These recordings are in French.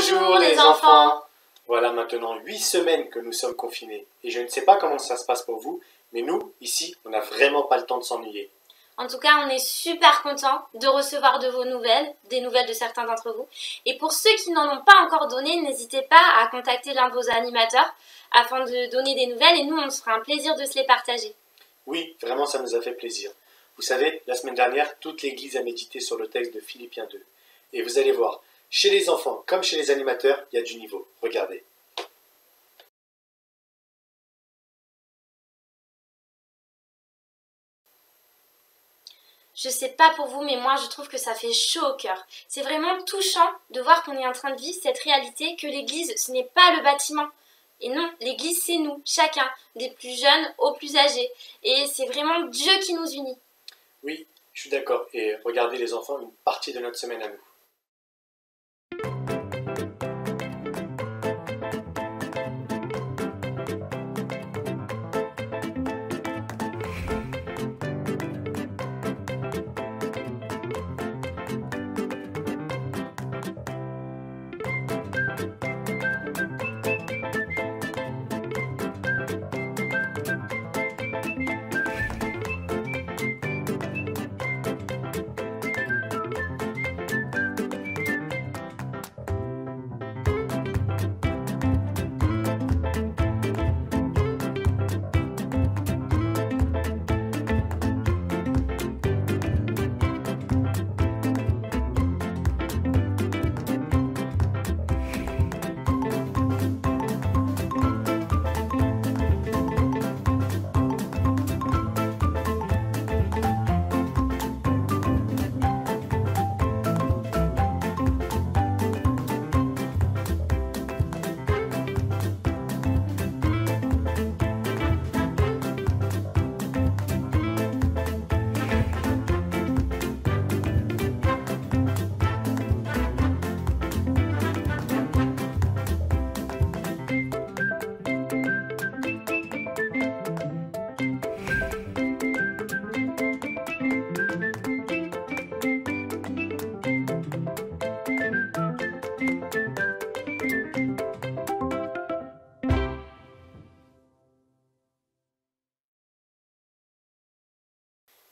Bonjour les enfants! Voilà maintenant 8 semaines que nous sommes confinés. Et je ne sais pas comment ça se passe pour vous, mais nous, ici, on n'a vraiment pas le temps de s'ennuyer. En tout cas, on est super contents de recevoir de vos nouvelles, des nouvelles de certains d'entre vous. Et pour ceux qui n'en ont pas encore donné, n'hésitez pas à contacter l'un de vos animateurs afin de donner des nouvelles et nous, on se fera un plaisir de se les partager. Oui, vraiment, ça nous a fait plaisir. Vous savez, la semaine dernière, toute l'Église a médité sur le texte de Philippiens 2. Et vous allez voir, chez les enfants comme chez les animateurs, il y a du niveau. Regardez. Je sais pas pour vous, mais moi je trouve que ça fait chaud au cœur. C'est vraiment touchant de voir qu'on est en train de vivre cette réalité, que l'église, ce n'est pas le bâtiment. Et non, l'église, c'est nous, chacun, des plus jeunes aux plus âgés. Et c'est vraiment Dieu qui nous unit. Oui, je suis d'accord. Et regardez les enfants, une partie de notre semaine à nous.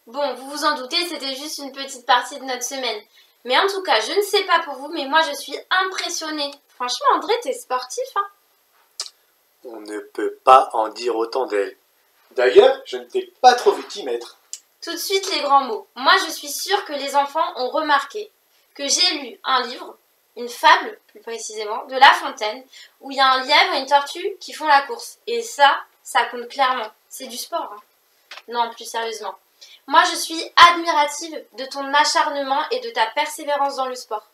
Bon, vous vous en doutez, c'était juste une petite partie de notre semaine. Mais en tout cas, je ne sais pas pour vous, mais moi je suis impressionnée. Franchement, André, t'es sportif, hein? On ne peut pas en dire autant d'elle. D'ailleurs, je ne t'ai pas trop vu t'y mettre. Tout de suite les grands mots. Moi je suis sûre que les enfants ont remarqué que j'ai lu un livre, une fable plus précisément, de La Fontaine, où il y a un lièvre et une tortue qui font la course. Et ça compte clairement. C'est du sport, hein. Non, plus sérieusement. Moi, je suis admirative de ton acharnement et de ta persévérance dans le sport.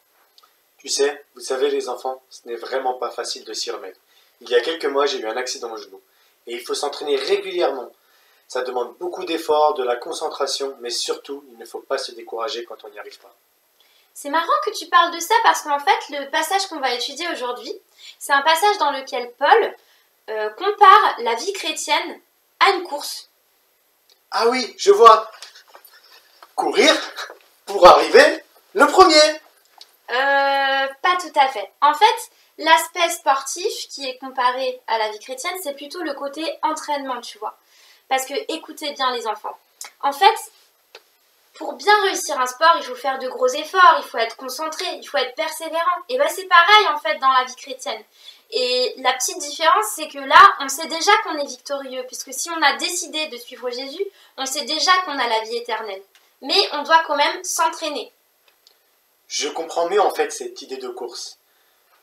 Tu sais, vous savez les enfants, ce n'est vraiment pas facile de s'y remettre. Il y a quelques mois, j'ai eu un accident au genou. Et il faut s'entraîner régulièrement. Ça demande beaucoup d'efforts, de la concentration, mais surtout, il ne faut pas se décourager quand on n'y arrive pas. C'est marrant que tu parles de ça parce qu'en fait, le passage qu'on va étudier aujourd'hui, c'est un passage dans lequel Paul compare la vie chrétienne à une course. Ah oui, je vois. Courir pour arriver le premier. Pas tout à fait. En fait, l'aspect sportif qui est comparé à la vie chrétienne, c'est plutôt le côté entraînement, tu vois. Parce que, écoutez bien les enfants, en fait, pour bien réussir un sport, il faut faire de gros efforts, il faut être concentré, il faut être persévérant. Et bien c'est pareil en fait dans la vie chrétienne. Et la petite différence, c'est que là, on sait déjà qu'on est victorieux, puisque si on a décidé de suivre Jésus, on sait déjà qu'on a la vie éternelle. Mais on doit quand même s'entraîner. Je comprends mieux en fait cette idée de course.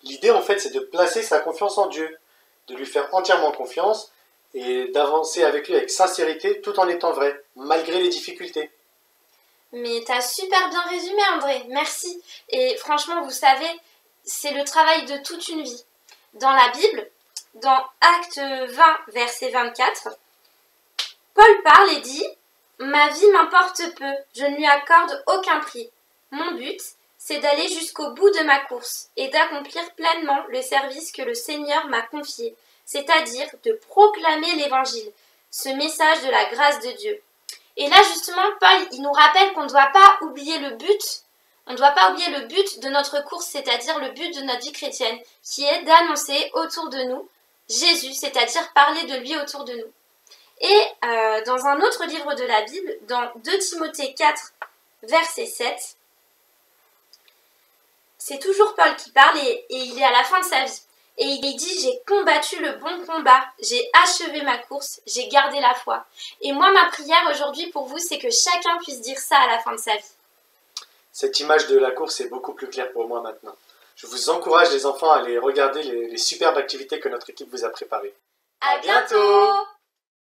L'idée en fait c'est de placer sa confiance en Dieu, de lui faire entièrement confiance et d'avancer avec lui avec sincérité tout en étant vrai, malgré les difficultés. Mais t'as super bien résumé André, merci. Et franchement, vous savez, c'est le travail de toute une vie. Dans la Bible, dans Acte 20, verset 24, Paul parle et dit « Ma vie m'importe peu, je ne lui accorde aucun prix. Mon but, c'est d'aller jusqu'au bout de ma course et d'accomplir pleinement le service que le Seigneur m'a confié, c'est-à-dire de proclamer l'Évangile, ce message de la grâce de Dieu. » Et là, justement, Paul, il nous rappelle qu'on ne doit pas oublier le but On ne doit pas oublier le but de notre course, c'est-à-dire le but de notre vie chrétienne, qui est d'annoncer autour de nous Jésus, c'est-à-dire parler de lui autour de nous. Et dans un autre livre de la Bible, dans 2 Timothée 4, verset 7, c'est toujours Paul qui parle et il est à la fin de sa vie. Et il dit, j'ai combattu le bon combat, j'ai achevé ma course, j'ai gardé la foi. Et moi, ma prière aujourd'hui pour vous, c'est que chacun puisse dire ça à la fin de sa vie. Cette image de la course est beaucoup plus claire pour moi maintenant. Je vous encourage les enfants à aller regarder les superbes activités que notre équipe vous a préparées. À bientôt!